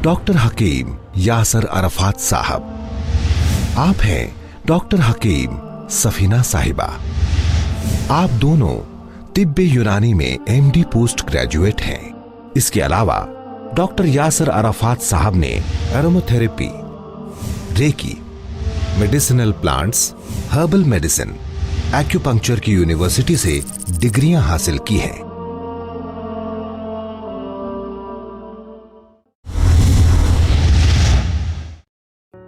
Doctor हकीम यासर अरफात साहब। आप हैं डॉक्टर हकीम सफीना साहिबा। आप दोनों तिब्बे यूनानी में एमडी पोस्ट ग्रेजुएट हैं। इसके अलावा डॉक्टर यासर अरफात साहब ने aromatherapy, reiki, medicinal plants, herbal medicine, acupuncture की यूनिवर्सिटी से डिग्रियां हासिल की हैं।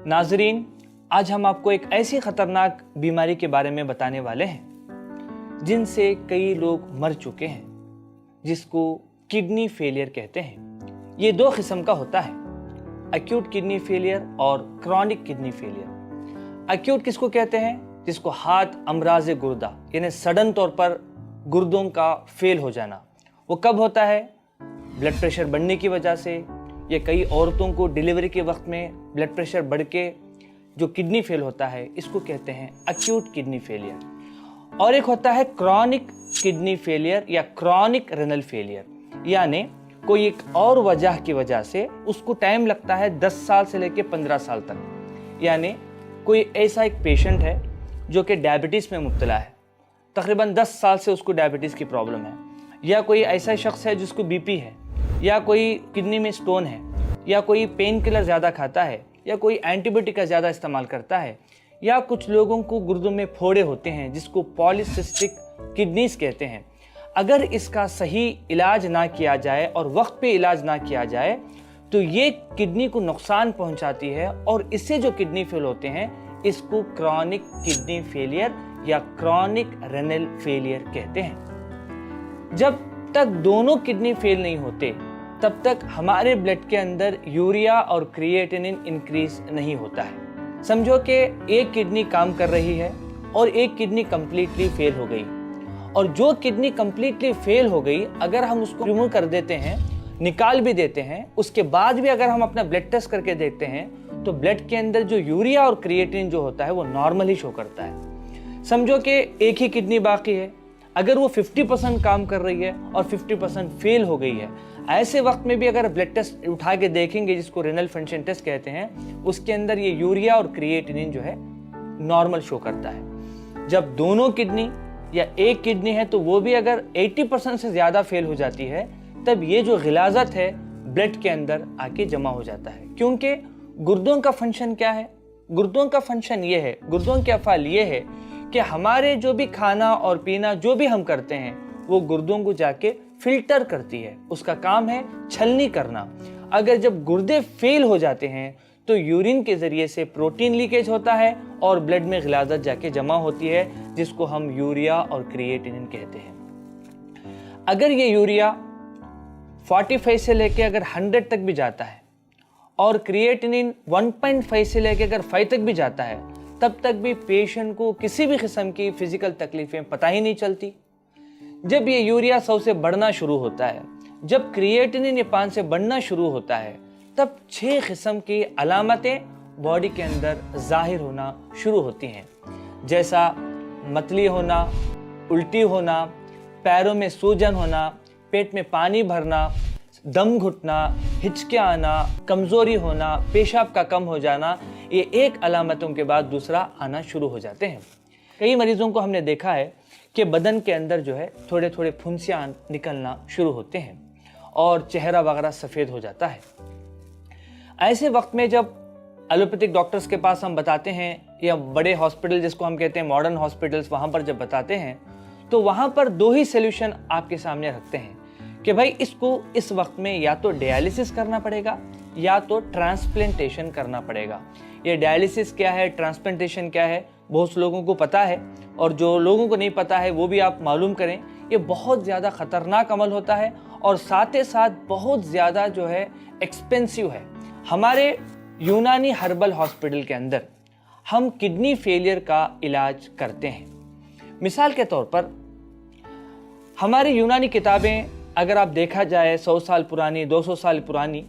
नाजरीन, आज हम आपको एक ऐसी खतरनाक बीमारी के बारे में बताने वाले हैं जिनसे कई लोग मर चुके हैं, जिसको किडनी फेलियर कहते हैं। ये दो किस्म का होता है, एक्यूट किडनी फेलियर और क्रॉनिक किडनी फेलियर। एक्यूट किसको कहते हैं? जिसको हार्ट अमराज गुर्दा यानी सडन तौर पर गुर्दों का फेल हो जाना। वो कब होता है? ब्लड प्रेशर बढ़ने की वजह से, या कई औरतों को डिलीवरी के वक्त में ब्लड प्रेशर बढ़ के जो किडनी फेल होता है, इसको कहते हैं एक्यूट किडनी फेलियर। और एक होता है क्रॉनिक किडनी फेलियर या क्रॉनिक रेनल फेलियर, यानी कोई एक और वजह की वजह से उसको टाइम लगता है 10 साल से लेकर 15 साल तक। यानी कोई ऐसा एक पेशेंट है जो कि डायबिटीज़ में मुब्तला है, तकरीबन 10 साल से उसको डायबिटीज़ की प्रॉब्लम है, या कोई ऐसा शख्स है जिसको बीपी है, या कोई किडनी में स्टोन है, या कोई पेन किलर ज़्यादा खाता है, या कोई एंटीबायोटिक का ज़्यादा इस्तेमाल करता है, या कुछ लोगों को गुर्दों में फोड़े होते हैं जिसको पॉलीसिस्टिक किडनीज कहते हैं। अगर इसका सही इलाज ना किया जाए और वक्त पे इलाज ना किया जाए तो ये किडनी को नुकसान पहुंचाती है, और इससे जो किडनी फेल होते हैं इसको क्रॉनिक किडनी फेलियर या क्रॉनिक रेनल फेलियर कहते हैं। जब तक दोनों किडनी फेल नहीं होते तब तक हमारे ब्लड के अंदर यूरिया और क्रिएटिनिन इंक्रीज नहीं होता है। समझो कि एक किडनी काम कर रही है और एक किडनी कंप्लीटली फेल हो गई, और जो किडनी कंप्लीटली फेल हो गई अगर हम उसको रिमूव कर देते हैं, निकाल भी देते हैं, उसके बाद भी अगर हम अपना ब्लड टेस्ट करके देखते हैं तो ब्लड के अंदर जो यूरिया और क्रिएटिनिन जो होता है वो नॉर्मल ही शो करता है। समझो कि एक ही किडनी बाकी है, अगर वो 50% काम कर रही है और 50% फेल हो गई है, ऐसे वक्त में भी अगर ब्लड टेस्ट उठा के देखेंगे जिसको रेनल फंक्शन टेस्ट कहते हैं, उसके अंदर ये यूरिया और क्रिएटिनिन जो है नॉर्मल शो करता है। जब दोनों किडनी या एक किडनी है तो वो भी अगर 80% से ज़्यादा फेल हो जाती है, तब ये जो गिलाजत है ब्लड के अंदर आके जमा हो जाता है। क्योंकि गुर्दों का फंक्शन क्या है? गुर्दों का फंक्शन ये है, गुर्दों के अफ़ाल ये है कि हमारे जो भी खाना और पीना जो भी हम करते हैं वो गुर्दों को जाके फिल्टर करती है। उसका काम है छलनी करना। अगर जब गुर्दे फेल हो जाते हैं तो यूरिन के ज़रिए से प्रोटीन लीकेज होता है और ब्लड में गिलाजत जाके जमा होती है, जिसको हम यूरिया और क्रिएटिनिन कहते हैं। अगर ये यूरिया 45 से लेके अगर 100 तक भी जाता है और क्रिएटिनिन 1.5 से लेके अगर 5 तक भी जाता है, तब तक भी पेशेंट को किसी भी किस्म की फिजिकल तकलीफें पता ही नहीं चलती। जब ये यूरिया 100 से बढ़ना शुरू होता है, जब क्रिएटिनिन ये 5 से बढ़ना शुरू होता है, तब 6 किस्म की अलामतें बॉडी के अंदर जाहिर होना शुरू होती हैं, जैसा मतली होना, उल्टी होना, पैरों में सूजन होना, पेट में पानी भरना, दम घुटना, हिचके आना, कमज़ोरी होना, पेशाब का कम हो जाना। ये एक अलामतों के बाद दूसरा आना शुरू हो जाते हैं। कई मरीजों को हमने देखा है कि बदन के अंदर जो है थोड़े थोड़े फुंसियाँ निकलना शुरू होते हैं और चेहरा वगैरह सफ़ेद हो जाता है। ऐसे वक्त में जब एलोपैथिक डॉक्टर्स के पास हम बताते हैं, या बड़े हॉस्पिटल जिसको हम कहते हैं मॉडर्न हॉस्पिटल्स, वहाँ पर जब बताते हैं तो वहाँ पर 2 ही सोल्यूशन आपके सामने रखते हैं कि भाई इसको इस वक्त में या तो डायलिसिस करना पड़ेगा या तो ट्रांसप्लांटेशन करना पड़ेगा। ये डायलिसिस क्या है, ट्रांसप्लांटेशन क्या है, बहुत लोगों को पता है, और जो लोगों को नहीं पता है वो भी आप मालूम करें। ये बहुत ज़्यादा ख़तरनाक अमल होता है और साथ ही साथ बहुत ज़्यादा जो है एक्सपेंसिव है। हमारे यूनानी हर्बल हॉस्पिटल के अंदर हम किडनी फेलियर का इलाज करते हैं। मिसाल के तौर पर हमारी यूनानी किताबें अगर आप देखा जाए 100 साल पुरानी, 200 साल पुरानी,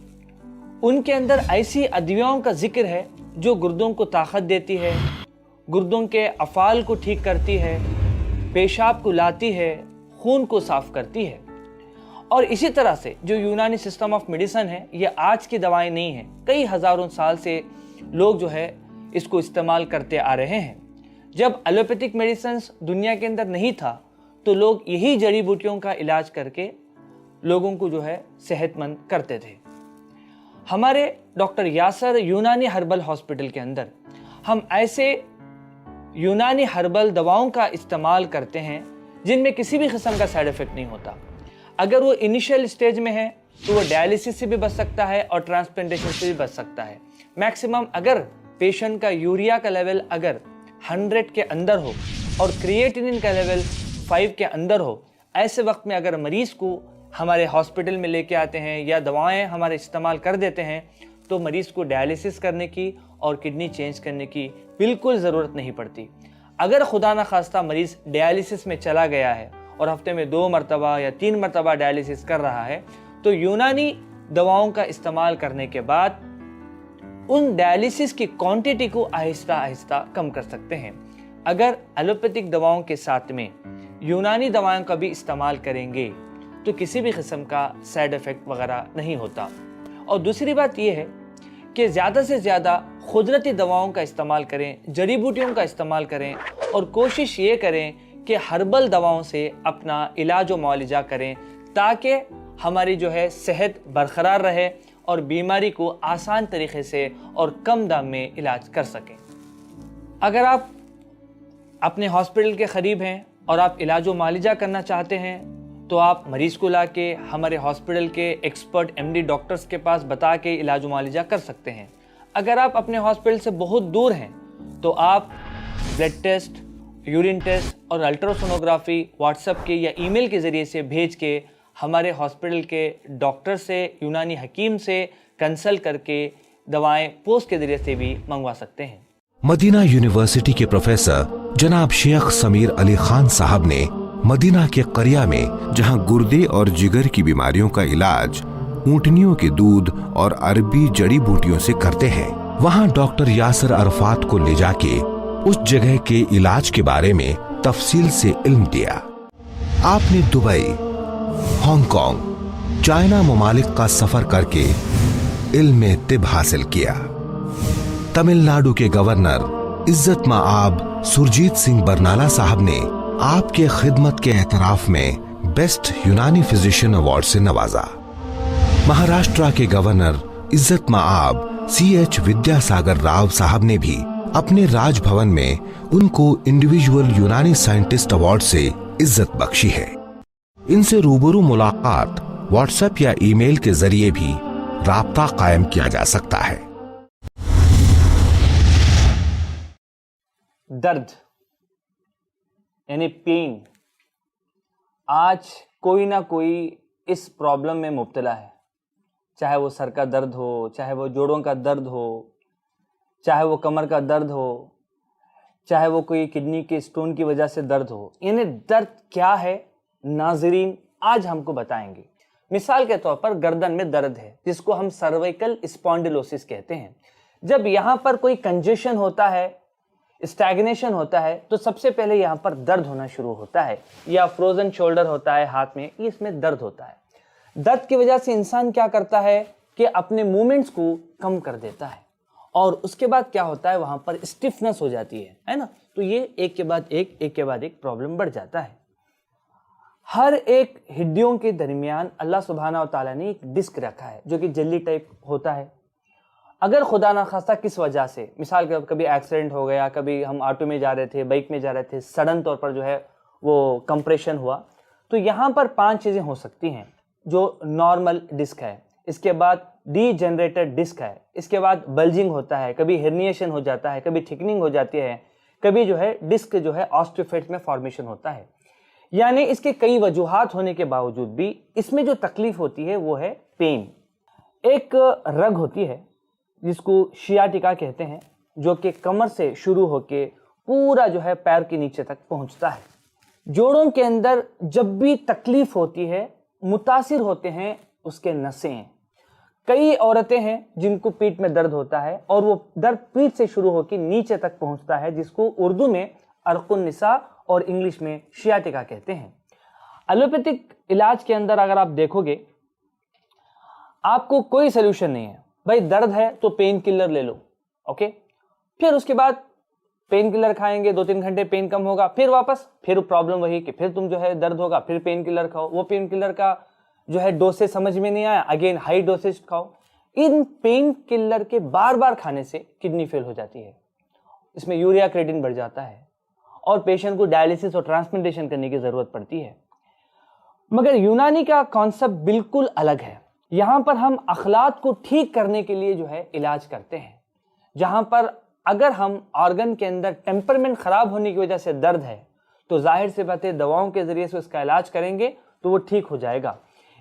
उनके अंदर ऐसी अदवियाओं का जिक्र है जो गुर्दों को ताकत देती है, गुर्दों के अफ़ाल को ठीक करती है, पेशाब को लाती है, खून को साफ करती है। और इसी तरह से जो यूनानी सिस्टम ऑफ मेडिसिन है, ये आज की दवाएं नहीं है, कई हजारों साल से लोग जो है इसको इस्तेमाल करते आ रहे हैं। जब एलोपैथिक मेडिसिन दुनिया के अंदर नहीं था तो लोग यही जड़ी बूटियों का इलाज करके लोगों को जो है सेहतमंद करते थे। हमारे डॉक्टर यासर यूनानी हर्बल हॉस्पिटल के अंदर हम ऐसे यूनानी हर्बल दवाओं का इस्तेमाल करते हैं जिनमें किसी भी किस्म का साइड इफेक्ट नहीं होता। अगर वो इनिशियल स्टेज में है तो वो डायलिसिस से भी बच सकता है और ट्रांसप्लांटेशन से भी बच सकता है। मैक्सिमम अगर पेशेंट का यूरिया का लेवल अगर 100 के अंदर हो और क्रिएटिनिन का लेवल 5 के अंदर हो, ऐसे वक्त में अगर मरीज को हमारे हॉस्पिटल में लेके आते हैं या दवाएं हमारे इस्तेमाल कर देते हैं तो मरीज को डायलिसिस करने की और किडनी चेंज करने की बिल्कुल ज़रूरत नहीं पड़ती। अगर खुदा न खास्ता मरीज डायलिसिस में चला गया है और हफ्ते में 2 मरतबा या 3 मरतबा डायलिसिस कर रहा है तो यूनानी दवाओं का इस्तेमाल करने के बाद उन डायलिसिस की क्वांटिटी को आहिस्ता आहिस्ता कम कर सकते हैं। अगर एलोपैथिक दवाओं के साथ में यूनानी दवाओं का भी इस्तेमाल करेंगे तो किसी भी किस्म का साइड इफ़ेक्ट वगैरह नहीं होता। और दूसरी बात यह है कि ज़्यादा से ज़्यादा कुदरती दवाओं का इस्तेमाल करें, जड़ी बूटियों का इस्तेमाल करें और कोशिश ये करें कि हर्बल दवाओं से अपना इलाज व मुआलजा करें ताकि हमारी जो है सेहत बरकरार रहे और बीमारी को आसान तरीके से और कम दाम में इलाज कर सकें। अगर आप अपने हॉस्पिटल के करीब हैं और आप इलाज व मुआलजा करना चाहते हैं तो आप मरीज़ को ला के हमारे हॉस्पिटल के एक्सपर्ट MD डॉक्टर्स के पास बता के इलाज व मुआलजा कर सकते हैं। अगर आप अपने हॉस्पिटल से बहुत दूर हैं तो आप ब्लड टेस्ट, यूरिन टेस्ट और अल्ट्रासोनोग्राफी व्हाट्सएप के या ईमेल के ज़रिए से भेज के हमारे हॉस्पिटल के डॉक्टर से, यूनानी हकीम से कंसल्ट करके दवाएं पोस्ट के ज़रिए से भी मंगवा सकते हैं। मदीना यूनिवर्सिटी के प्रोफेसर जनाब शेख समीर अली खान साहब ने मदीना के करिया में, जहां गुर्दे और जिगर की बीमारियों का इलाज ऊंटनियों के दूध और अरबी जड़ी बूटियों से करते हैं, वहां डॉक्टर यासर अरफात को ले जाके उस जगह के इलाज के बारे में तफसील से इल्म दिया। आपने दुबई, हांगकांग, चाइना ममालिक का सफर करके इल्म तिब हासिल किया। तमिलनाडु के गवर्नर इज्जत माआब सुरजीत सिंह बरनाला साहब ने आपके खिदमत के एतराफ में बेस्ट यूनानी फिजिशियन अवार्ड से नवाजा। महाराष्ट्र के गवर्नर इज्जत माआब CH विद्यासागर राव साहब ने भी अपने राजभवन में उनको इंडिविजुअल यूनानी साइंटिस्ट अवार्ड से इज्जत बख्शी है। इनसे रूबरू मुलाकात व्हाट्सएप या ईमेल के जरिए भी राब्ता कायम किया जा सकता है। दर्द यानी पेन, आज कोई ना कोई इस प्रॉब्लम में मुब्तला है। चाहे वो सर का दर्द हो, चाहे वो जोड़ों का दर्द हो, चाहे वो कमर का दर्द हो, चाहे वो कोई किडनी के स्टोन की वजह से दर्द हो। यानी दर्द क्या है नाजरीन आज हमको बताएंगे। मिसाल के तौर पर गर्दन में दर्द है जिसको हम सर्वाइकल स्पॉन्डिलोसिस कहते हैं। जब यहाँ पर कोई कंजेशन होता है, स्टैग्नेशन होता है तो सबसे पहले यहाँ पर दर्द होना शुरू होता है, या फ्रोजन शोल्डर होता है हाथ में, इसमें दर्द होता है। दर्द की वजह से इंसान क्या करता है कि अपने मूवमेंट्स को कम कर देता है और उसके बाद क्या होता है, वहाँ पर स्टिफनेस हो जाती है ना। तो ये एक के बाद एक प्रॉब्लम बढ़ जाता है। हर एक हड्डियों के दरमियान अल्लाह सुब्हाना व तआला ने एक डिस्क रखा है जो कि जेली टाइप होता है। अगर खुदा ना खास्ता किस वजह से, मिसाल के कभी एक्सीडेंट हो गया, कभी हम ऑटो में जा रहे थे, बाइक में जा रहे थे, सडन तौर पर जो है वो कंप्रेशन हुआ, तो यहाँ पर 5 चीज़ें हो सकती हैं। जो नॉर्मल डिस्क है, इसके बाद डीजेनरेटेड डिस्क है, इसके बाद बल्जिंग होता है, कभी हेर्निएशन हो जाता है, कभी थिकनिंग हो जाती है, कभी जो है डिस्क जो है ऑस्टियोफेट में फॉर्मेशन होता है। यानी इसके कई वजूहात होने के बावजूद भी इसमें जो तकलीफ होती है वो है पेन। एक रग होती है जिसको शियाटिका कहते हैं, जो कि कमर से शुरू होके पूरा जो है पैर के नीचे तक पहुंचता है। जोड़ों के अंदर जब भी तकलीफ होती है मुतासिर होते हैं उसके नसें। कई औरतें हैं जिनको पीठ में दर्द होता है और वो दर्द पीठ से शुरू होकर नीचे तक पहुंचता है, जिसको उर्दू में अर्कुन निसा और इंग्लिश में शियाटिका कहते हैं। एलोपैथिक इलाज के अंदर अगर आप देखोगे, आपको कोई सोल्यूशन नहीं है। भाई दर्द है तो पेन किलर ले लो, ओके, फिर उसके बाद पेन किलर खाएंगे, 2-3 घंटे पेन कम होगा, फिर वापस फिर प्रॉब्लम वही कि फिर तुम जो है दर्द होगा, फिर पेन किलर खाओ, वो पेन किलर का जो है डोसेज समझ में नहीं आया, अगेन हाई डोसेज खाओ। इन पेन किलर के बार बार खाने से किडनी फेल हो जाती है, इसमें यूरिया क्रिएटिन बढ़ जाता है और पेशेंट को डायलिसिस और ट्रांसप्लांटेशन करने की जरूरत पड़ती है। मगर यूनानी का कॉन्सेप्ट बिल्कुल अलग है। यहाँ पर हम अखलाक को ठीक करने के लिए जो है इलाज करते हैं। जहाँ पर अगर हम ऑर्गन के अंदर टेम्परमेंट खराब होने की वजह से दर्द है तो जाहिर से बात है दवाओं के जरिए से उसका इलाज करेंगे तो वो ठीक हो जाएगा।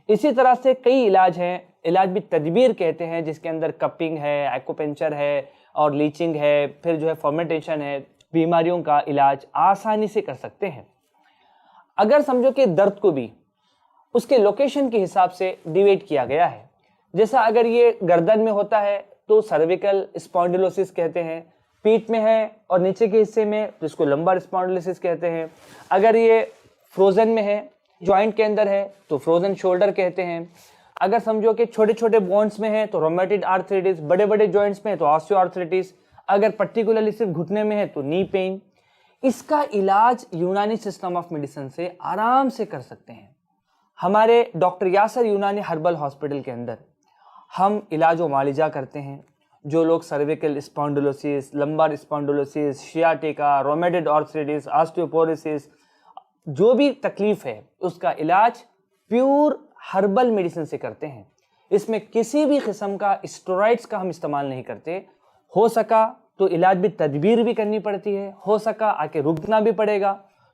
इसी तरह से कई इलाज हैं, इलाज भी तदबीर कहते हैं, जिसके अंदर कपिंग है, एक्यूपंक्चर है और लीचिंग है, फिर जो है फर्मेंटेशन है। बीमारियों का इलाज आसानी से कर सकते हैं। अगर समझो कि दर्द को भी उसके लोकेशन के हिसाब से डिवाइड किया गया है। जैसा अगर ये गर्दन में होता है तो सर्विकल स्पॉन्डिलोसिस कहते हैं, पीठ में है और नीचे के हिस्से में जिसको लंबर स्पॉन्डिलोसिस कहते हैं। अगर ये फ्रोजन में है, जॉइंट के अंदर है तो फ्रोजन शोल्डर कहते हैं। अगर समझो कि छोटे छोटे बोन्स में है तो रोमेटॉइड आर्थराइटिस, बड़े बड़े जॉइंट्स में है तो ऑस्टियोआर्थराइटिस, अगर पर्टिकुलरली सिर्फ घुटने में है तो नी पेन। इसका इलाज यूनानी सिस्टम ऑफ मेडिसिन से आराम से कर सकते हैं। हमारे डॉक्टर यासर यूनानी हर्बल हॉस्पिटल के अंदर हम इलाज व मालिजा करते हैं। जो लोग cervical spondylosis, lumbar spondylosis, sciatica, rheumatoid arthritis, osteoporosis, जो भी तकलीफ है उसका इलाज प्योर हर्बल मेडिसिन से करते हैं। इसमें किसी भी किस्म का स्टेरॉइड्स का हम इस्तेमाल नहीं करते। हो सका तो इलाज भी तदबीर भी करनी पड़ती है, हो सका आके रुकना भी पड़ेगा।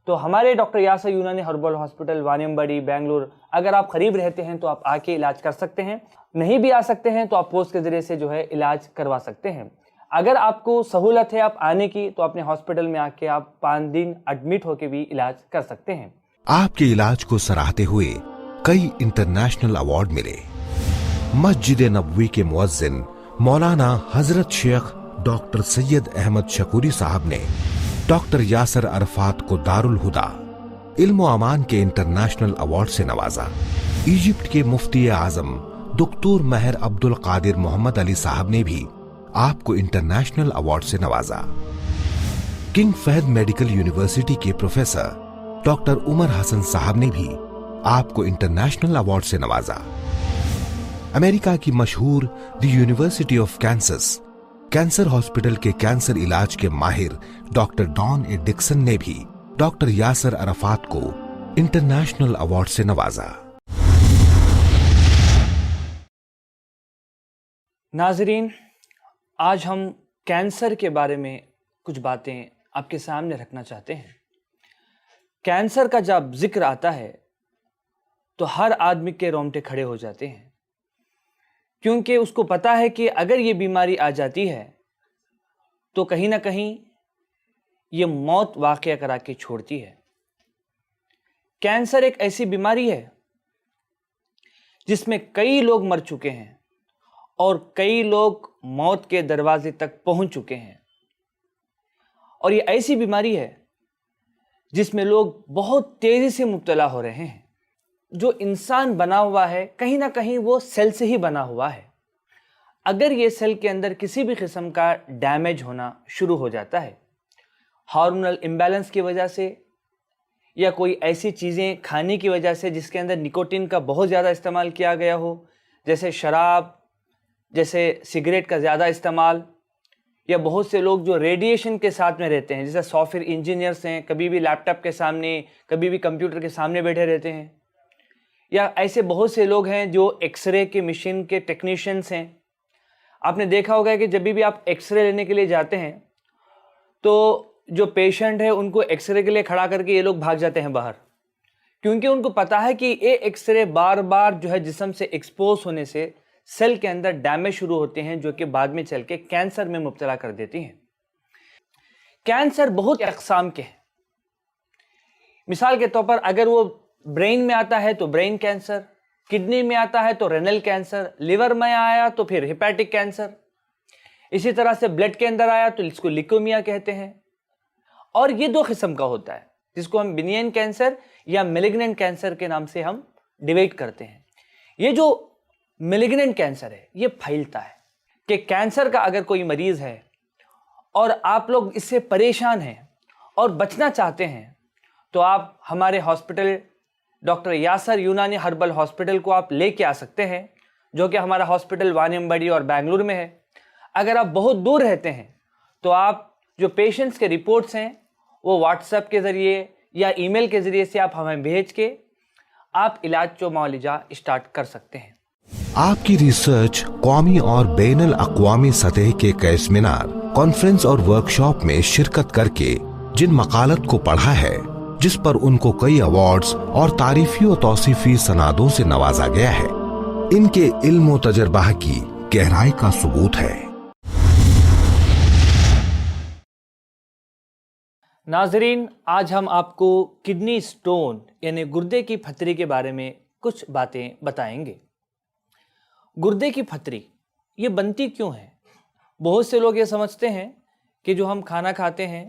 तो हमारे डॉक्टर यासर यूनानी हर्बल हॉस्पिटल वानियम्बडी बेंगलुरु, अगर आप करीब रहते हैं तो आप आके इलाज कर सकते हैं। नहीं भी आ सकते हैं तो आप पोस्ट के जरिए से जो है इलाज करवा सकते हैं। अगर आपको सहूलत है आप आने की तो अपने हॉस्पिटल में आके आप 5 दिन एडमिट होके भी इलाज कर सकते हैं। आपके इलाज को सराहते हुए कई इंटरनेशनल अवार्ड मिले। मस्जिद नबवी के मुअज्जिन मौलाना हजरत शेख डॉक्टर सैयद अहमद शकूरी साहब ने डॉक्टर यासर अरफात को दारुल हुदा इल्म व अमान के इंटरनेशनल अवार्ड से नवाजा। इजिप्ट के मुफ्ती आजम दुक्तूर महर अब्दुल कादिर मोहम्मद अली साहब ने भी आपको इंटरनेशनल अवार्ड से नवाजा। किंग फहद मेडिकल यूनिवर्सिटी के प्रोफेसर डॉक्टर उमर हसन साहब ने भी आपको इंटरनेशनल अवार्ड से नवाजा। अमेरिका की मशहूर the university of Kansas cancer hospital के कैंसर इलाज के माहिर डॉक्टर डॉन ए डिक्सन ने भी डॉक्टर यासर अरफात को इंटरनेशनल अवार्ड से नवाजा। नाजरीन, आज हम कैंसर के बारे में कुछ बातें आपके सामने रखना चाहते हैं। कैंसर का जब जिक्र आता है तो हर आदमी के रोंगटे खड़े हो जाते हैं, क्योंकि उसको पता है कि अगर ये बीमारी आ जाती है तो कहीं ना कहीं ये मौत वाक़या करा के छोड़ती है। कैंसर एक ऐसी बीमारी है जिसमें कई लोग मर चुके हैं और कई लोग मौत के दरवाजे तक पहुंच चुके हैं। और ये ऐसी बीमारी है जिसमें लोग बहुत तेजी से मुब्तला हो रहे हैं। जो इंसान बना हुआ है कहीं ना कहीं वो सेल से ही बना हुआ है। अगर ये सेल के अंदर किसी भी किस्म का डैमेज होना शुरू हो जाता है, हार्मोनल इम्बैलेंस की वजह से या कोई ऐसी चीज़ें खाने की वजह से जिसके अंदर निकोटीन का बहुत ज़्यादा इस्तेमाल किया गया हो, जैसे शराब, जैसे सिगरेट का ज़्यादा इस्तेमाल, या बहुत से लोग जो रेडिएशन के साथ में रहते हैं, जैसे सॉफ्टवेयर इंजीनियर्स हैं, कभी भी लैपटॉप के सामने, कभी भी कंप्यूटर के सामने बैठे रहते हैं, या ऐसे बहुत से लोग हैं जो एक्सरे के मशीन के टेक्नीशियंस हैं। आपने देखा होगा कि जब भी आप एक्सरे लेने के लिए जाते हैं तो जो पेशेंट है उनको एक्सरे के लिए खड़ा करके ये लोग भाग जाते हैं बाहर, क्योंकि उनको पता है कि ये एक्सरे बार बार जो है जिस्म से एक्सपोज होने से सेल के अंदर डैमेज शुरू होते हैं, जो कि बाद में चल के कैंसर में मुब्तला कर देती हैं। कैंसर बहुत अक़साम के हैं। मिसाल के तौर पर अगर वो ब्रेन में आता है तो ब्रेन कैंसर, किडनी में आता है तो रेनल कैंसर, लिवर में आया तो फिर हेपेटिक कैंसर, इसी तरह से ब्लड के अंदर आया तो इसको ल्यूकेमिया कहते हैं। और ये 2 किस्म का होता है, جس کو ہم بنین کینسر یا میلیگننٹ کینسر کے نام سے ہم ڈیوائڈ کرتے ہیں۔ یہ جو میلیگننٹ کینسر ہے یہ پھیلتا ہے کہ کینسر کا اگر کوئی مریض ہے اور آپ لوگ اس سے پریشان ہیں اور بچنا چاہتے ہیں تو آپ ہمارے ہاسپٹل ڈاکٹر یاسر یونانی ہربل ہاسپٹل کو آپ لے کے آ سکتے ہیں، جو کہ ہمارا ہاسپٹل وانیمبڑی اور بنگلور میں ہے۔ اگر آپ بہت دور رہتے ہیں تو آپ جو پیشنٹس کے رپورٹس ہیں وہ واٹس ایپ کے ذریعے یا ای میل کے ذریعے سے آپ ہمیں بھیج کے آپ علاج جو معالجہ اسٹارٹ کر سکتے ہیں۔ آپ کی ریسرچ قومی اور بین الاقوامی سطح کے کئی سیمینار، کانفرنس اور ورکشاپ میں شرکت کر کے جن مقالت کو پڑھا ہے، جس پر ان کو کئی ایوارڈز اور تعریفی و توصیفی سنادوں سے نوازا گیا ہے، ان کے علم و تجربہ کی گہرائی کا ثبوت ہے۔ ناظرین، آج ہم آپ کو کڈنی سٹون یعنی گردے کی پھتری کے بارے میں کچھ باتیں بتائیں گے۔ گردے کی پھتری یہ بنتی کیوں ہے؟ بہت سے لوگ یہ سمجھتے ہیں کہ جو ہم کھانا کھاتے ہیں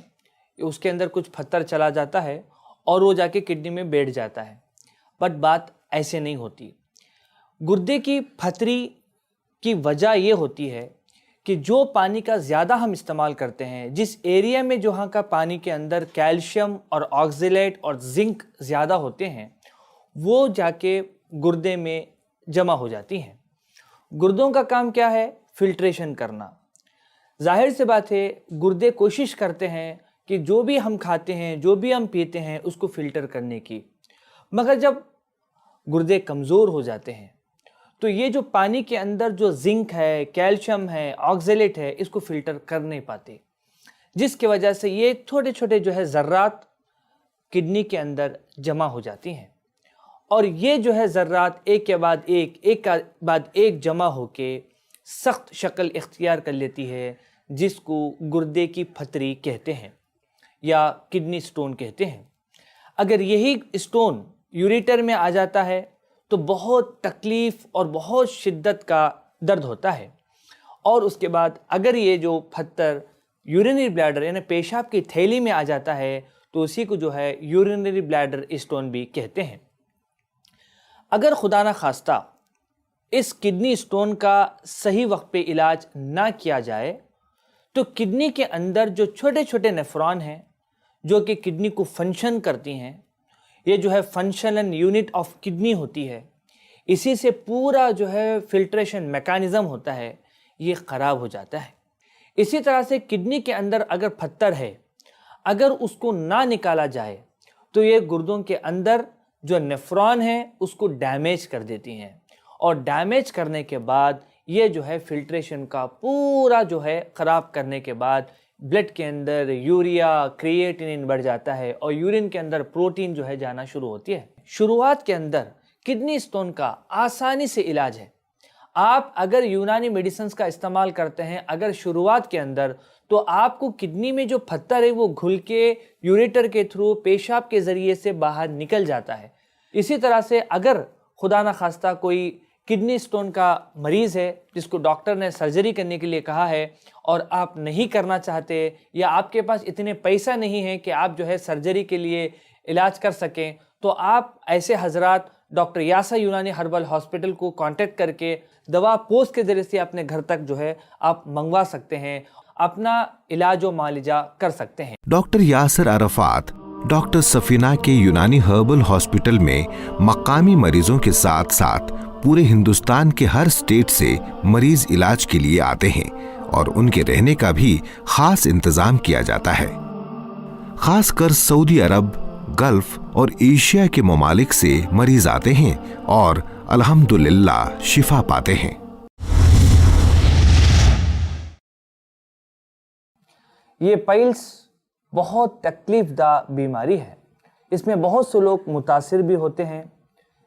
اس کے اندر کچھ پتھر چلا جاتا ہے اور وہ جا کے کڈنی میں بیٹھ جاتا ہے، بٹ بات ایسے نہیں ہوتی۔ گردے کی پھتری کی وجہ یہ ہوتی ہے کہ جو پانی کا زیادہ ہم استعمال کرتے ہیں، جس ایریا میں جہاں کا پانی کے اندر کیلشیم اور آکزیلیٹ اور زنک زیادہ ہوتے ہیں، وہ جا کے گردے میں جمع ہو جاتی ہیں۔ گردوں کا کام کیا ہے؟ فلٹریشن کرنا۔ ظاہر سی بات ہے گردے کوشش کرتے ہیں کہ جو بھی ہم کھاتے ہیں، جو بھی ہم پیتے ہیں، اس کو فلٹر کرنے کی، مگر جب گردے کمزور ہو جاتے ہیں تو یہ جو پانی کے اندر جو زنک ہے، کیلشیم ہے، آکزیلیٹ ہے، اس کو فلٹر کر نہیں پاتے، جس کی وجہ سے یہ چھوٹے چھوٹے جو ہے ذرات کڈنی کے اندر جمع ہو جاتی ہیں، اور یہ جو ہے ذرات ایک کے بعد ایک کے بعد ایک جمع ہو کے سخت شکل اختیار کر لیتی ہے، جس کو گردے کی پھتری کہتے ہیں یا کڈنی سٹون کہتے ہیں۔ اگر یہی سٹون یوریٹر میں آ جاتا ہے تو بہت تکلیف اور بہت شدت کا درد ہوتا ہے، اور اس کے بعد اگر یہ جو پتھر یورینری بلیڈر یعنی پیشاب کی تھیلی میں آ جاتا ہے تو اسی کو جو ہے یورینری بلیڈر سٹون بھی کہتے ہیں۔ اگر خدا نہ خواستہ اس کڈنی سٹون کا صحیح وقت پہ علاج نہ کیا جائے تو کڈنی کے اندر جو چھوٹے چھوٹے نیفران ہیں جو کہ کڈنی کو فنکشن کرتی ہیں، یہ جو ہے فنکشنل یونٹ آف کڈنی ہوتی ہے، اسی سے پورا جو ہے فلٹریشن میکانزم ہوتا ہے، یہ خراب ہو جاتا ہے۔ اسی طرح سے کڈنی کے اندر اگر پتھر ہے، اگر اس کو نہ نکالا جائے تو یہ گردوں کے اندر جو نیفران ہیں اس کو ڈیمیج کر دیتی ہیں، اور ڈیمیج کرنے کے بعد یہ جو ہے فلٹریشن کا پورا جو ہے خراب کرنے کے بعد بلڈ کے اندر یوریا کریٹینن بڑھ جاتا ہے اور یورین کے اندر پروٹین جو ہے جانا شروع ہوتی ہے۔ شروعات کے اندر کڈنی سٹون کا آسانی سے علاج ہے۔ آپ اگر یونانی میڈیسنز کا استعمال کرتے ہیں اگر شروعات کے اندر، تو آپ کو کڈنی میں جو پتھر ہے وہ گھل کے یوریٹر کے تھرو پیشاب کے ذریعے سے باہر نکل جاتا ہے۔ اسی طرح سے اگر خدا نہ خواستہ کوئی کڈنی سٹون کا مریض ہے جس کو ڈاکٹر نے سرجری کرنے کے لیے کہا ہے اور آپ نہیں کرنا چاہتے، یا آپ کے پاس اتنے پیسہ نہیں ہے کہ آپ جو ہے سرجری کے لیے علاج کر سکیں، تو آپ ایسے حضرات ڈاکٹر یاسر یونانی ہربل ہاسپٹل کو کانٹیکٹ کر کے دوا پوسٹ کے ذریعے سے اپنے گھر تک جو ہے آپ منگوا سکتے ہیں، اپنا علاج و معالجہ کر سکتے ہیں۔ ڈاکٹر یاسر عرفات ڈاکٹر سفینہ کے یونانی ہربل ہاسپٹل میں مقامی مریضوں کے ساتھ ساتھ پورے ہندوستان کے ہر اسٹیٹ سے مریض علاج کے لیے آتے ہیں، اور ان کے رہنے کا بھی خاص انتظام کیا جاتا ہے۔ خاص کر سعودی عرب، گلف اور ایشیا کے ممالک سے مریض آتے ہیں اور الحمدللہ شفا پاتے ہیں۔ یہ پائلس بہت تکلیف دہ بیماری ہے، اس میں بہت سے لوگ متاثر بھی ہوتے ہیں،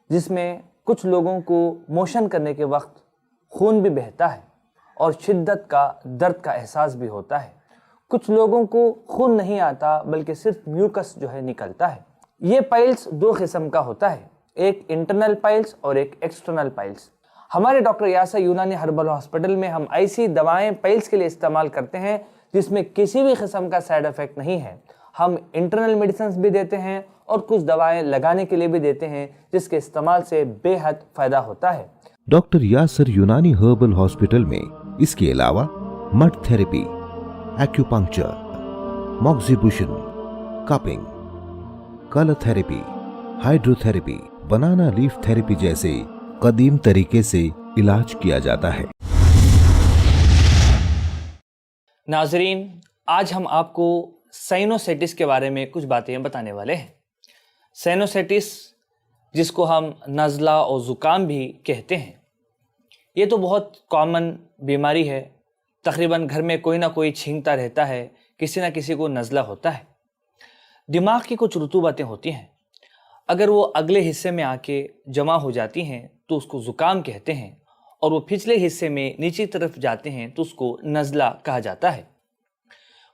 جس میں کچھ لوگوں کو موشن کرنے کے وقت خون بھی بہتا ہے اور شدت کا درد کا احساس بھی ہوتا ہے۔ کچھ لوگوں کو خون نہیں آتا بلکہ صرف میوکس جو ہے نکلتا ہے۔ یہ پائلس دو قسم کا ہوتا ہے، ایک انٹرنل پائلس اور ایک ایکسٹرنل پائلس۔ ہمارے ڈاکٹر یاسر یونانی ہربل ہاسپٹل میں ہم ایسی دوائیں پائلس کے لیے استعمال کرتے ہیں جس میں کسی بھی قسم کا سائیڈ افیکٹ نہیں ہے۔ ہم انٹرنل میڈیسنز بھی دیتے ہیں اور کچھ دوائیں لگانے کے لیے بھی دیتے ہیں جس کے استعمال سے بے حد فائدہ ہوتا ہے۔ ڈاکٹر یاسر یونانی ہربل ہاسپٹل میں اس کے علاوہ mud therapy, acupuncture, moxibustion, cupping, colour therapy, hydro therapy, banana leaf therapy جیسے قدیم طریقے سے علاج کیا جاتا ہے۔ ناظرین، آج ہم آپ کو سائنوسائٹس کے بارے میں کچھ باتیں بتانے والے ہیں۔ سائنوسائٹس، جس کو ہم نزلہ اور زکام بھی کہتے ہیں، یہ تو بہت کامن بیماری ہے۔ تقریباً گھر میں کوئی نہ کوئی چھینکتا رہتا ہے، کسی نہ کسی کو نزلہ ہوتا ہے۔ دماغ کی کچھ رطوبتیں ہوتی ہیں، اگر وہ اگلے حصے میں آ کے جمع ہو جاتی ہیں تو اس کو زکام کہتے ہیں، اور وہ پچھلے حصے میں نیچے طرف جاتے ہیں تو اس کو نزلہ کہا جاتا ہے۔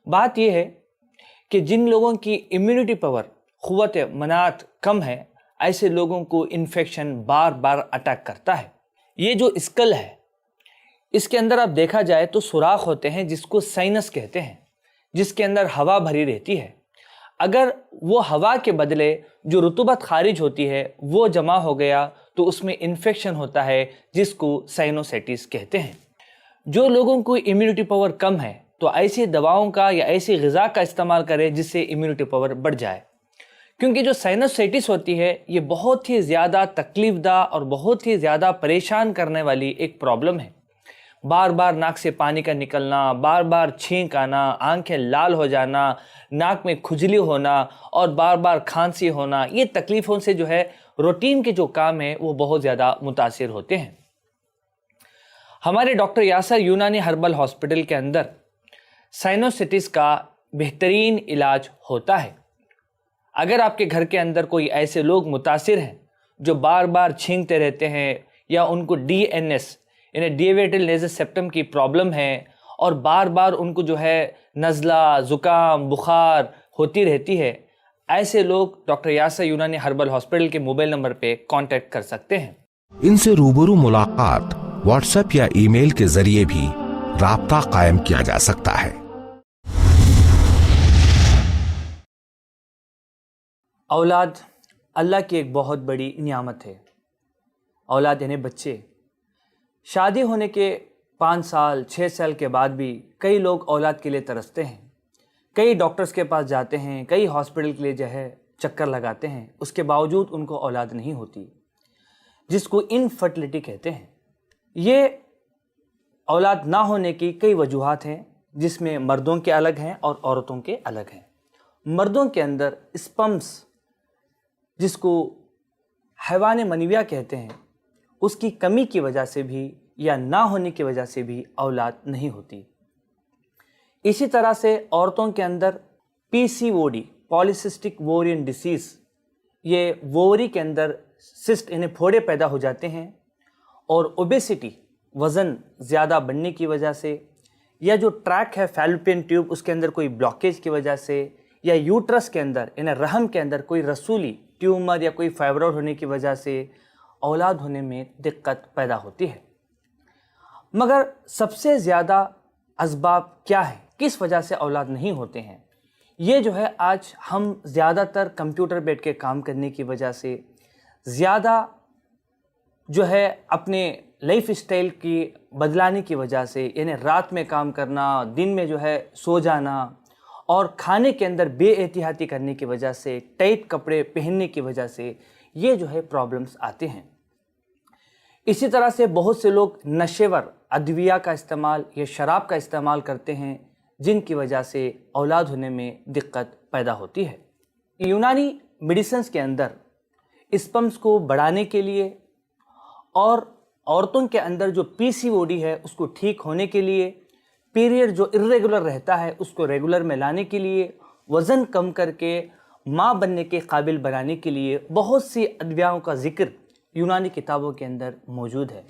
بات یہ ہے کہ جن لوگوں کی امیونٹی پاور، قوت مناعت کم ہے، ایسے لوگوں کو انفیکشن بار بار اٹیک کرتا ہے۔ یہ جو اسکل ہے، اس کے اندر آپ دیکھا جائے تو سوراخ ہوتے ہیں جس کو سائنس کہتے ہیں، جس کے اندر ہوا بھری رہتی ہے۔ اگر وہ ہوا کے بدلے جو رطوبت خارج ہوتی ہے وہ جمع ہو گیا تو اس میں انفیکشن ہوتا ہے، جس کو سائنوسائٹس کہتے ہیں۔ جو لوگوں کو امیونٹی پاور کم ہے تو ایسی دواؤں کا یا ایسی غذا کا استعمال کرے جس سے امیونٹی پاور بڑھ جائے، کیونکہ جو سائنوسائٹس ہوتی ہے یہ بہت ہی زیادہ تکلیف دہ اور بہت ہی زیادہ پریشان کرنے والی ایک پرابلم ہے۔ بار بار ناک سے پانی کا نکلنا، بار بار چھینک آنا، آنکھیں لال ہو جانا، ناک میں کھجلی ہونا اور بار بار کھانسی ہونا، یہ تکلیفوں سے جو ہے روٹین کے جو کام ہیں وہ بہت زیادہ متاثر ہوتے ہیں۔ ہمارے ڈاکٹر یاسر یونانی ہربل ہاسپٹل کے اندر سائنوسائٹس کا بہترین علاج ہوتا ہے۔ اگر آپ کے گھر کے اندر کوئی ایسے لوگ متاثر ہیں جو بار بار چھینکتے رہتے ہیں، یا ان کو ڈی این ایس یعنی ڈیویٹل نیزل سیپٹم کی پرابلم ہے، اور بار بار ان کو جو ہے نزلہ، زکام، بخار ہوتی رہتی ہے، ایسے لوگ ڈاکٹر یاسر یونانی ہربل ہاسپٹل کے موبائل نمبر پہ کانٹیکٹ کر سکتے ہیں۔ ان سے روبرو ملاقات واٹس ایپ یا ای میل کے ذریعے بھی رابطہ قائم کیا جا سکتا ہے۔ اولاد اللہ کی ایک بہت بڑی نعمت ہے۔ اولاد یعنی بچے۔ شادی ہونے کے 5 سال 6 سال کے بعد بھی کئی لوگ اولاد کے لیے ترستے ہیں، کئی ڈاکٹرز کے پاس جاتے ہیں، کئی ہاسپٹل کے لیے جو ہے چکر لگاتے ہیں، اس کے باوجود ان کو اولاد نہیں ہوتی، جس کو انفرٹیلٹی کہتے ہیں۔ یہ اولاد نہ ہونے کی کئی وجوہات ہیں، جس میں مردوں کے الگ ہیں اور عورتوں کے الگ ہیں۔ مردوں کے اندر اسپمس، جس کو حیوان منویہ کہتے ہیں، اس کی کمی کی وجہ سے بھی یا نہ ہونے کی وجہ سے بھی اولاد نہیں ہوتی۔ اسی طرح سے عورتوں کے اندر پی سی او ڈی، پالیسسٹک ووورین ڈیسیز، یہ ووری کے اندر سسٹ یعنی پھوڑے پیدا ہو جاتے ہیں، اور اوبیسٹی، وزن زیادہ بڑھنے کی وجہ سے، یا جو ٹریک ہے فیلوپین ٹیوب اس کے اندر کوئی بلاکیج کی وجہ سے، یا یوٹرس کے اندر یعنی رحم کے اندر کوئی رسولی ٹیومر یا کوئی فائبرائڈ ہونے کی وجہ سے اولاد ہونے میں دقت پیدا ہوتی ہے۔ مگر سب سے زیادہ اسباب کیا ہیں، کس وجہ سے اولاد نہیں ہوتے ہیں؟ یہ جو ہے آج ہم زیادہ تر کمپیوٹر بیٹھ کے کام کرنے کی وجہ سے، زیادہ جو ہے اپنے لائف اسٹائل کی بدلانے کی وجہ سے، یعنی رات میں کام کرنا، دن میں جو ہے سو جانا، اور کھانے کے اندر بے احتیاطی کرنے کی وجہ سے، ٹائٹ کپڑے پہننے کی وجہ سے یہ جو ہے پرابلمز آتے ہیں۔ اسی طرح سے بہت سے لوگ نشیور ادویہ کا استعمال یا شراب کا استعمال کرتے ہیں، جن کی وجہ سے اولاد ہونے میں دقت پیدا ہوتی ہے۔ یونانی میڈیسنز کے اندر اسپمس کو بڑھانے کے لیے اور عورتوں کے اندر جو پی سی او ڈی ہے اس کو ٹھیک ہونے کے لیے، پیریڈ جو ارریگولر رہتا ہے اس کو ریگولر میں لانے کے لیے، وزن کم کر کے ماں بننے کے قابل بنانے کے لیے بہت سی ادویاؤں کا ذکر یونانی کتابوں کے اندر موجود ہے۔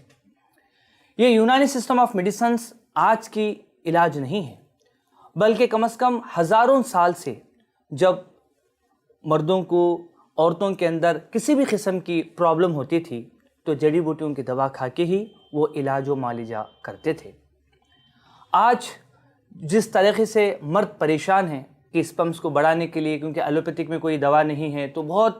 یہ یونانی سسٹم آف میڈیسنز آج کی علاج نہیں ہے، بلکہ کم از کم ہزاروں سال سے جب مردوں کو، عورتوں کے اندر کسی بھی قسم کی پرابلم ہوتی تھی تو جڑی بوٹیوں کی دوا کھا کے ہی وہ علاج و معالجہ کرتے تھے۔ آج جس طریقے سے مرد پریشان ہیں، کہ اسپمس کو بڑھانے کے لیے، کیونکہ ایلوپیتھک میں کوئی دوا نہیں ہے، تو بہت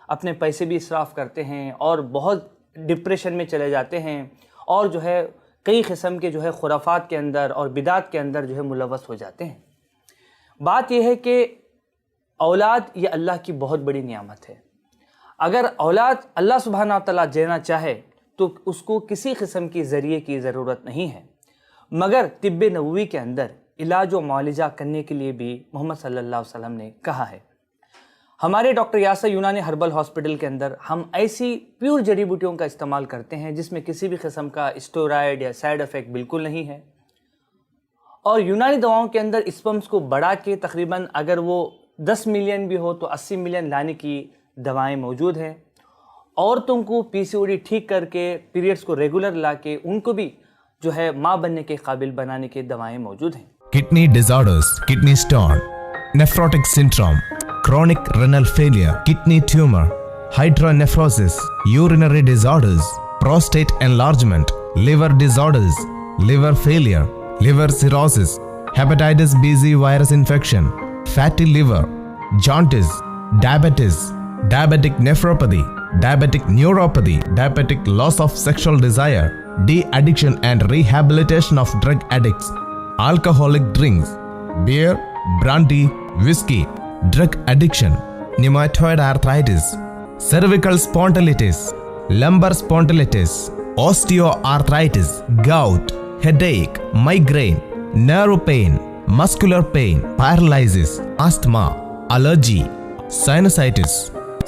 اپنے پیسے بھی اسراف کرتے ہیں اور بہت ڈپریشن میں چلے جاتے ہیں، اور جو ہے کئی قسم کے جو ہے خرافات کے اندر اور بدعات کے اندر جو ہے ملوث ہو جاتے ہیں۔ بات یہ ہے کہ اولاد یہ اللہ کی بہت بڑی نعمت ہے۔ اگر اولاد اللہ سبحانہ و تعالیٰ دینا چاہے تو اس کو کسی قسم کی ذریعے کی ضرورت نہیں ہے، مگر طب نبوی کے اندر علاج و معالجہ کرنے کے لیے بھی محمد صلی اللہ علیہ وسلم نے کہا ہے۔ ہمارے ڈاکٹر یاسر یونانی ہربل ہاسپٹل کے اندر ہم ایسی پیور جڑی بوٹیوں کا استعمال کرتے ہیں جس میں کسی بھی قسم کا اسٹیرائڈ یا سائیڈ افیکٹ بالکل نہیں ہے، اور یونانی دواؤں کے اندر اسپمس کو بڑھا کے تقریباً اگر وہ 10 ملین بھی ہو تو 80 ملین لانے کی دوائیں موجود ہیں۔ عورتوں کو پی سی او ڈی ٹھیک کر کے پیریڈز کو ریگولر لا کے ان کو بھی جو ہے ماں بننے کے قابل بنانے کی دوائیں موجود ہیں۔ Kidney disorders, kidney stone, nephrotic syndrome, chronic renal failure, kidney tumor, hydronephrosis, urinary disorders, prostate enlargement, liver disorders, liver failure, liver cirrhosis, hepatitis B/C virus infection, fatty liver, jaundice, diabetes, diabetic nephropathy, diabetic neuropathy, diabetic loss of sexual desire, de-addiction and rehabilitation of drug addicts, alcoholic drinks, beer, brandy, whiskey, drug addiction, rheumatoid arthritis, cervical spondylitis, lumbar spondylitis, osteoarthritis, gout, headache, migraine, nerve pain, muscular pain, paralysis, asthma, allergy, sinusitis,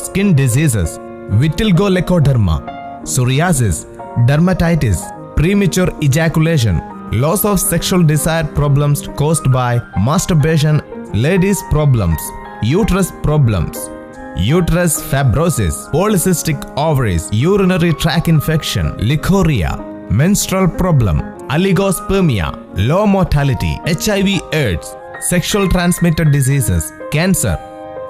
skin diseases, vitiligo lecoderma, psoriasis, dermatitis, premature ejaculation, loss of sexual desire problems caused by masturbation, ladies problems, uterus problems, uterus fibrosis, polycystic ovaries, urinary tract infection, leukorrhea, menstrual problem, oligospermia, low mortality, HIV/AIDS, sexual transmitted diseases, cancer,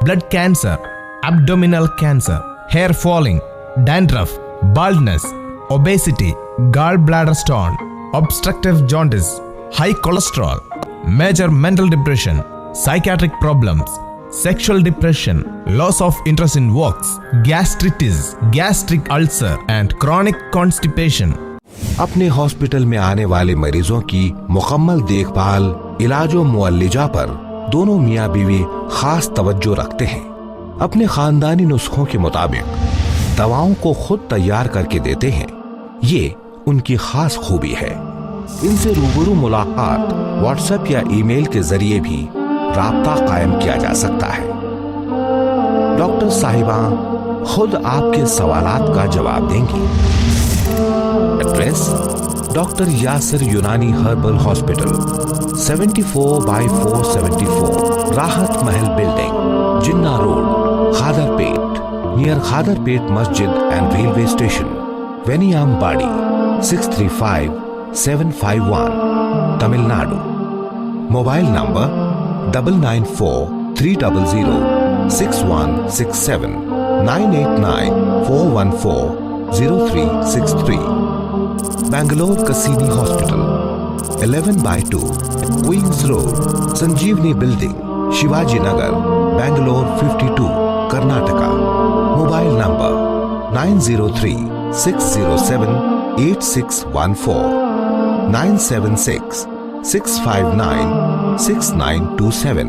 blood cancer, abdominal cancer, hair falling, dandruff, baldness, obesity, gallbladder stone, obstructive jaundice, high cholesterol, major mental depression, psychiatric problems, sexual depression, loss of interest in works, gastritis, gastric ulcer and chronic constipation. अपने hospital में आने वाले मरीजों की मुकम्मल देखभाल, इलाज और मुअल्लिजा पर दोनों मियाँ बीवी खास तवज्जो रखते हैं। अपने खानदानी नुस्खों के मुताबिक दवाओं को खुद तैयार करके देते हैं, ये उनकी खास खूबी है। इनसे रूबरू मुलाकात व्हाट्सएप या ईमेल के जरिए भी राब्ता कायम किया जा सकता है। डॉक्टर साहिबा खुद आपके सवालात का जवाब देंगी। एड्रेस: डॉक्टर यासिर यूनानी हर्बल हॉस्पिटल, 74/474 राहत महल बिल्डिंग, जिन्ना रोड, खादरपेट, नियर खादरपेट मस्जिद and railway station, वेनियामबाड़ी, 635751, Tamil Nadu. Mobile number 9943006167, 9894140363। Bangalore कसीनी hospital, 11/2 queen's road, Sanjeevani building, Shivaji Nagar, Bangalore 52, Karnataka. Mobile number 903-607-8614, 976-659-6927।